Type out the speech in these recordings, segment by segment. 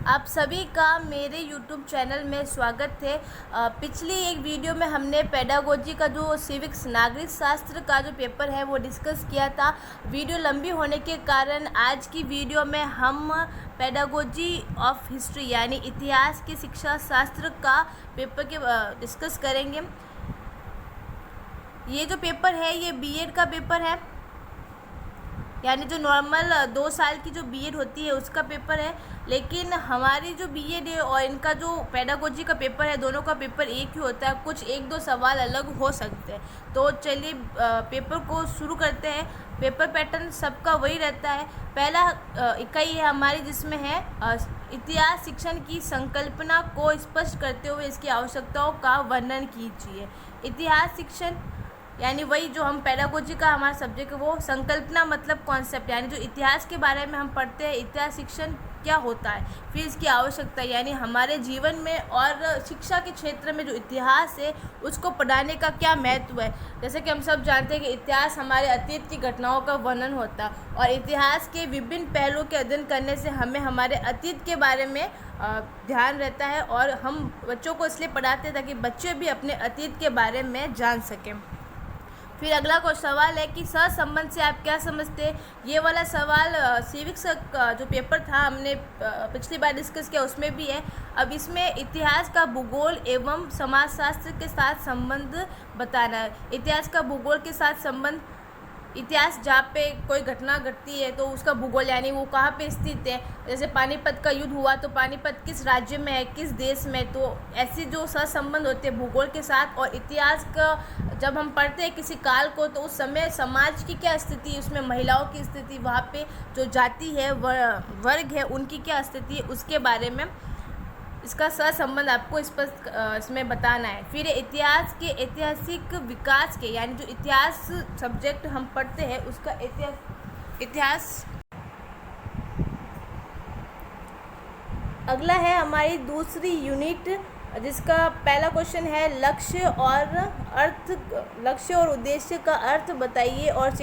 आप सभी का मेरे YouTube चैनल में स्वागत है। पिछली एक वीडियो में हमने पेडागोजी का जो सिविक्स नागरिक शास्त्र का जो पेपर है वो डिस्कस किया था। वीडियो लंबी होने के कारण आज की वीडियो में हम पेडागोजी ऑफ हिस्ट्री यानी इतिहास के शिक्षा शास्त्र का पेपर के डिस्कस करेंगे। ये जो पेपर है ये बीएड का पेपर है, यानी जो नॉर्मल 2 साल की जो बीएड होती है उसका पेपर है। लेकिन हमारी जो बीएड है और इनका जो पेडागोजी का पेपर है, दोनों का पेपर एक ही होता है। कुछ 1-2 सवाल अलग हो सकते हैं। तो चलिए पेपर को शुरू करते हैं। पेपर पैटर्न सबका वही रहता है। पहला इकाई है हमारी जिसमें है इतिहास शिक्षण की संकल्पना को स्पष्ट करते हुए इसकी आवश्यकताओं का वर्णन कीजिए। इतिहास शिक्षण यानी वही जो हम पेडागोजी का हमारा सब्जेक्ट है, वो संकल्पना मतलब कॉन्सेप्ट, यानी जो इतिहास के बारे में हम पढ़ते हैं, इतिहास शिक्षण क्या होता है, फिर इसकी आवश्यकता यानी हमारे जीवन में और शिक्षा के क्षेत्र में जो इतिहास है उसको पढ़ाने का क्या महत्व है। जैसे कि हम सब जानते हैं कि इतिहास हमारे अतीत की घटनाओं का वर्णन होता है और इतिहास के विभिन्न पहलुओं के अध्ययन करने से हमें हमारे अतीत के बारे में ध्यान रहता है और हम बच्चों को इसलिए पढ़ाते हैं ताकि बच्चे भी अपने अतीत के बारे में जान सकें। फिर अगला को सवाल है कि सहसंबंध से आप क्या समझते हैं। ये वाला सवाल सिविक्स का जो पेपर था हमने पिछली बार डिस्कस किया उसमें भी है। अब इसमें इतिहास का भूगोल एवं समाजशास्त्र के साथ संबंध बताना है। इतिहास का भूगोल के साथ संबंध, इतिहास जहाँ पे कोई घटना घटती है तो उसका भूगोल यानी वो कहाँ पे स्थित है। जैसे पानीपत का युद्ध हुआ तो पानीपत किस राज्य में है, किस देश में। तो ऐसे जो सहसंबंध होते हैं भूगोल के साथ। और इतिहास का जब हम पढ़ते हैं किसी काल को तो उस समय समाज की क्या स्थिति, उसमें महिलाओं की स्थिति, वहाँ पे जो जाति है वर्ग है उनकी क्या स्थिति है, उसके बारे में इसका सहसंबंध आपको स्पष्ट इसमें बताना है। फिर इतिहास के ऐतिहासिक विकास के यानी जो इतिहास सब्जेक्ट हम पढ़ते हैं उसका इतिहास। अगला है हमारी दूसरी यूनिट जिसका पहला क्वेश्चन है लक्ष्य और उद्देश्य का अर्थ बताइए और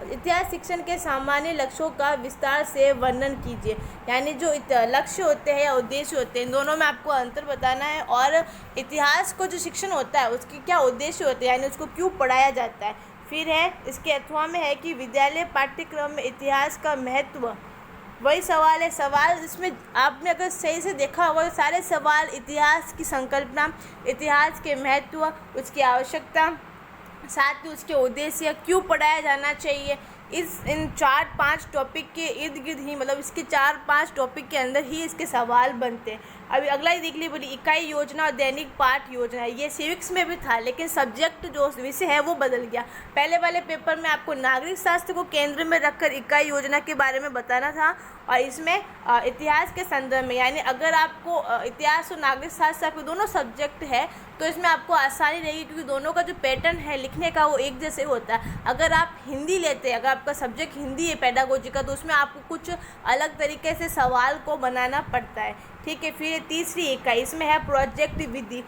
इतिहास शिक्षण के सामान्य लक्ष्यों का विस्तार से वर्णन कीजिए। यानी जो लक्ष्य होते हैं या उद्देश्य होते हैं इन दोनों में आपको अंतर बताना है। और इतिहास को जो शिक्षण होता है उसकी क्या उद्देश्य होते हैं यानी उसको क्यों पढ़ाया जाता है। फिर है इसके अथवा में है कि विद्यालय पाठ्यक्रम में इतिहास का महत्व। वही सवाल है, सवाल जिसमें आपने अगर सही से देखा होगा सारे सवाल इतिहास की संकल्पना, इतिहास के महत्व, उसकी आवश्यकता, साथ ही उसके उद्देश्य, क्यों पढ़ाया जाना चाहिए, इन 4-5 टॉपिक के इर्द गिर्द ही, मतलब इसके 4-5 टॉपिक के अंदर ही इसके सवाल बनते हैं। अभी अगला ही देख लीजिए, बोली इकाई योजना और दैनिक पाठ योजना है। ये सिविक्स में भी था लेकिन सब्जेक्ट जो विषय है वो बदल गया। पहले वाले पेपर में आपको नागरिक शास्त्र को केंद्र में रखकर इकाई योजना के बारे में बताना था और इसमें इतिहास के संदर्भ में, यानी अगर आपको इतिहास और नागरिक शास्त्र आपके दोनों सब्जेक्ट है तो इसमें आपको आसानी रहेगी क्योंकि दोनों का जो पैटर्न है लिखने का वो एक जैसे होता है। अगर आप हिंदी लेते हैं, अगर आपका सब्जेक्ट हिंदी है पेडागोजी का, तो उसमें आपको कुछ अलग तरीके से सवाल को बनाना पड़ता है। ठीक है। फिर तीसरी इकाई इसमें है प्रोजेक्ट विधि।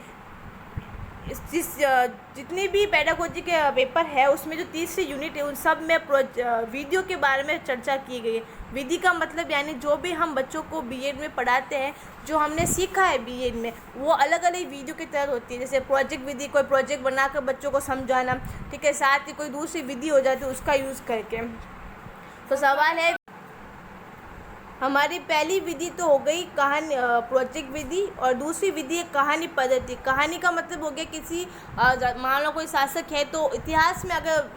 जितनी भी पेडागोजी के पेपर है उसमें जो तीसरी यूनिट है उन सब में विधियों के बारे में चर्चा की गई है। विधि का मतलब यानी जो भी हम बच्चों को बीएड में पढ़ाते हैं, जो हमने सीखा है बीएड में, वो अलग अलग वीडियो की तरह होती है। जैसे प्रोजेक्ट विधि, कोई प्रोजेक्ट बनाकर बच्चों को समझाना, ठीक है। साथ ही कोई दूसरी विधि हो जाती है उसका यूज़ करके। तो सवाल है, हमारी पहली विधि तो हो गई कहानी प्रोजेक्ट विधि और दूसरी विधि है कहानी पद्धति। कहानी का मतलब हो गया किसी मान लो कोई शासक है तो इतिहास में अगर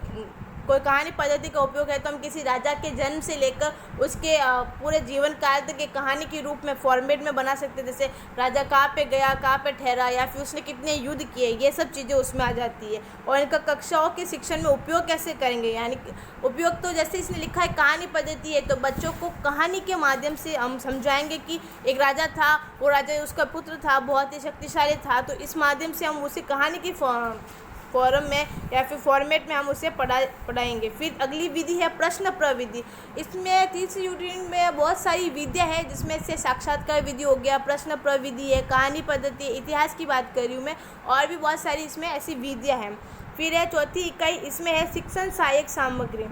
कोई कहानी पद्धति का उपयोग है तो हम किसी राजा के जन्म से लेकर उसके पूरे जीवन काल तक एक कहानी के रूप में फॉर्मेट में बना सकते हैं। जैसे राजा कहाँ पे गया, कहाँ पे ठहरा, या फिर उसने कितने युद्ध किए, ये सब चीज़ें उसमें आ जाती है। और इनका कक्षाओं के शिक्षण में उपयोग कैसे करेंगे, यानी उपयोग तो जैसे इसने लिखा है कहानी पद्धति है तो बच्चों को कहानी के माध्यम से हम समझाएंगे कि एक राजा था, वो राजा उसका पुत्र था, बहुत ही शक्तिशाली था। तो इस माध्यम से हम उसी कहानी की फॉर्म में या फिर फॉर्मेट में हम उसे पढ़ाएंगे। फिर अगली विधि है प्रश्न प्रविधि। इसमें तीसरी यूनिट में बहुत सारी विधियाँ हैं जिसमें से साक्षात्कार विधि हो गया, प्रश्न प्रविधि है, कहानी पद्धति, इतिहास की बात कर रही हूँ मैं, और भी बहुत सारी इसमें ऐसी विधियाँ हैं। फिर है चौथी इकाई, इसमें है शिक्षण सहायक सामग्री।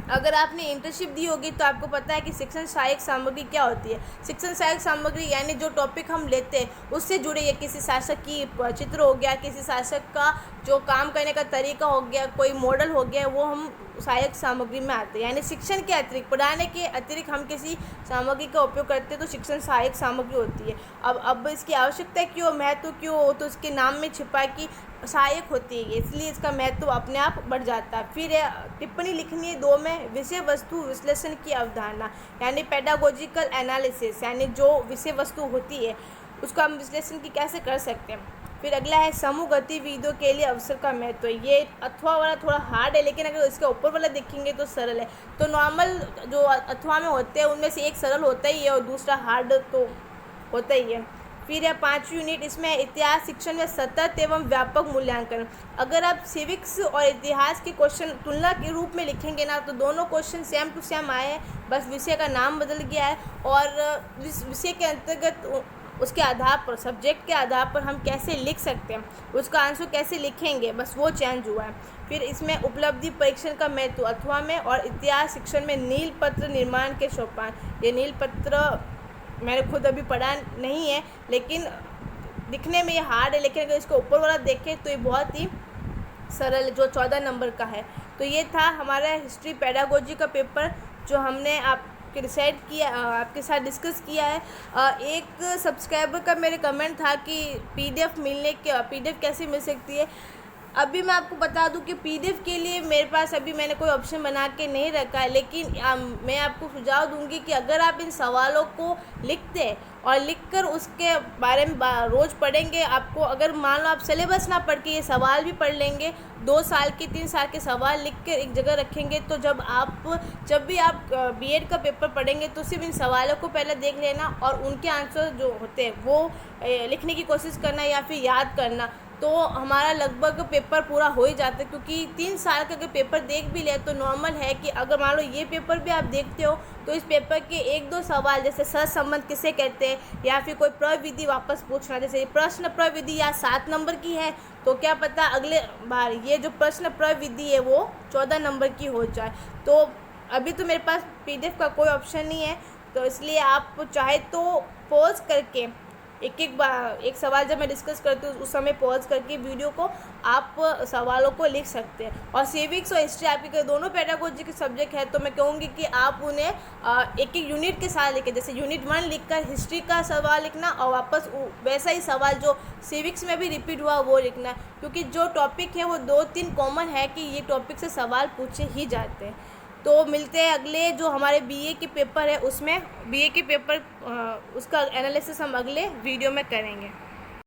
अगर आपने इंटर्नशिप दी होगी तो आपको पता है कि शिक्षण सहायक सामग्री क्या होती है। शिक्षण सहायक सामग्री यानी जो टॉपिक हम लेते हैं उससे जुड़े, ये किसी शासक की चित्र हो गया, किसी शासक का जो काम करने का तरीका हो गया, कोई मॉडल हो गया, वो हम सहायक सामग्री में आते हैं। यानी शिक्षण के अतिरिक्त, पढ़ाने के अतिरिक्त हम किसी सामग्री का उपयोग करते हैं तो शिक्षण सहायक सामग्री होती है। अब इसकी आवश्यकता क्यों, महत्व क्यों हो, तो इसके नाम में छिपा है कि सहायक होती है, इसलिए इसका महत्व अपने आप बढ़ जाता है। फिर टिप्पणी लिखनी है 2 में, विषय वस्तु विश्लेषण की अवधारणा यानी पेडागोजिकल एनालिसिस, यानी जो विषय वस्तु होती है उसको हम विश्लेषण की कैसे कर सकते हैं। फिर अगला है समूह गतिविधियों के लिए अवसर का महत्व। ये अथवा वाला थोड़ा हार्ड है, लेकिन अगर इसके ऊपर वाला देखेंगे तो सरल है। तो नॉर्मल जो अथवा में होते हैं उनमें से एक सरल होता ही है और दूसरा हार्ड तो होता ही है। फिर है 5वीं यूनिट, इसमें इतिहास शिक्षण में सतत एवं व्यापक मूल्यांकन। अगर आप सिविक्स और इतिहास के क्वेश्चन तुलना के रूप में लिखेंगे ना तो दोनों क्वेश्चन सेम टू सेम आए हैं, बस विषय का नाम बदल गया है और विषय के अंतर्गत उसके आधार पर, सब्जेक्ट के आधार पर हम कैसे लिख सकते हैं, उसका आंसर कैसे लिखेंगे, बस वो चेंज हुआ है। फिर इसमें उपलब्धि परीक्षण का महत्व अथवा में और इतिहास शिक्षण में नील पत्र निर्माण के सोपान। ये नील पत्र मैंने खुद अभी पढ़ा नहीं है, लेकिन दिखने में ये हार्ड है, लेकिन अगर इसको ऊपर वाला देखें तो ये बहुत ही सरल, जो 14 नंबर का है। तो ये था हमारा हिस्ट्री पेडागोजी का पेपर जो हमने आपके डिसाइड किया, आपके साथ डिस्कस किया है। एक सब्सक्राइबर का मेरे कमेंट था कि पीडीएफ कैसे मिल सकती है। अभी मैं आपको बता दूं कि पीडीएफ के लिए मेरे पास अभी मैंने कोई ऑप्शन बना के नहीं रखा है, लेकिन मैं आपको सुझाव दूंगी कि अगर आप इन सवालों को लिखते हैं और लिखकर उसके बारे में रोज़ पढ़ेंगे, आपको अगर मान लो आप सिलेबस ना पढ़ के ये सवाल भी पढ़ लेंगे, 2 साल के 3 साल के सवाल लिख कर एक जगह रखेंगे, तो जब भी आप बीएड का पेपर पढ़ेंगे तो सिर्फ इन सवालों को पहले देख लेना और उनके आंसर जो होते हैं वो लिखने की कोशिश करना या फिर याद करना, तो हमारा लगभग पेपर पूरा हो ही जाता है। क्योंकि 3 साल का अगर पेपर देख भी ले तो नॉर्मल है कि अगर मान लो ये पेपर भी आप देखते हो तो इस पेपर के 1-2 सवाल, जैसे सहसंबंध किसे कहते हैं या फिर कोई प्रविधि वापस पूछना, जैसे प्रश्न प्रविधि या 7 नंबर की है तो क्या पता अगले बार ये जो प्रश्न प्रविधि है वो 14 नंबर की हो जाए। तो अभी तो मेरे पास पीडीएफ का कोई ऑप्शन नहीं है, तो इसलिए आप चाहे तो पॉज करके एक सवाल जब मैं डिस्कस करती हूँ उस समय पॉज करके वीडियो को आप सवालों को लिख सकते हैं। और सिविक्स और हिस्ट्री आपके दोनों पेडागोजी के सब्जेक्ट है तो मैं कहूँगी कि आप उन्हें एक यूनिट के साथ लिखें, जैसे यूनिट 1 लिखकर हिस्ट्री का सवाल लिखना और वापस वैसा ही सवाल जो सिविक्स में भी रिपीट हुआ वो लिखना, क्योंकि जो टॉपिक है वो 2-3 कॉमन है कि ये टॉपिक से सवाल पूछे ही जाते हैं। तो मिलते हैं अगले जो हमारे बीए के पेपर है उसमें, बीए के पेपर उसका एनालिसिस हम अगले वीडियो में करेंगे।